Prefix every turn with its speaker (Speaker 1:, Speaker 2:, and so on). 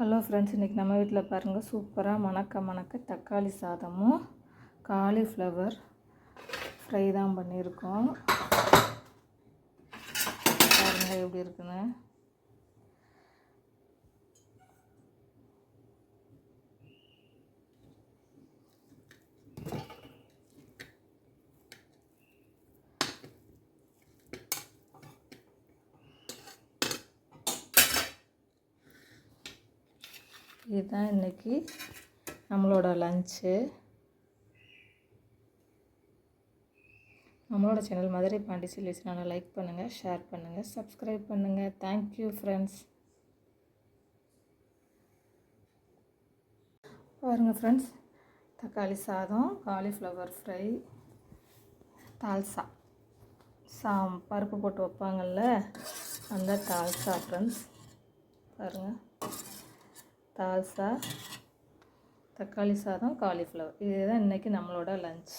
Speaker 1: Hello friends, இன்றைக்கி நம்ம வீட்டில் பாருங்கள் சூப்பராக மணக்க தக்காளி சாதமும் காலிஃப்ளவர் ஃப்ரை தான் பண்ணியிருக்கோம். பாருங்கள் எப்படி இருக்குன்னு. இதுதான் இன்றைக்கி நம்மளோட லஞ்சு. நம்மளோட சேனல் மதுரை பாண்டிச்சேரி சேனலை லைக் பண்ணுங்கள், ஷேர் பண்ணுங்கள், சப்ஸ்கிரைப் பண்ணுங்கள். Thank you friends. பாருங்கள் ஃப்ரெண்ட்ஸ், தக்காளி சாதம், காலிஃப்ளவர் ஃப்ரை, தால்சா பருப்பு போட்டு வைப்பாங்கள்ல அந்த தால்சா ஃப்ரெண்ட்ஸ். பாருங்கள், தால்சா, தக்காளி சாதம், காலிஃப்ளவர், இதுதான் இன்றைக்கி நம்மளோட லஞ்ச்.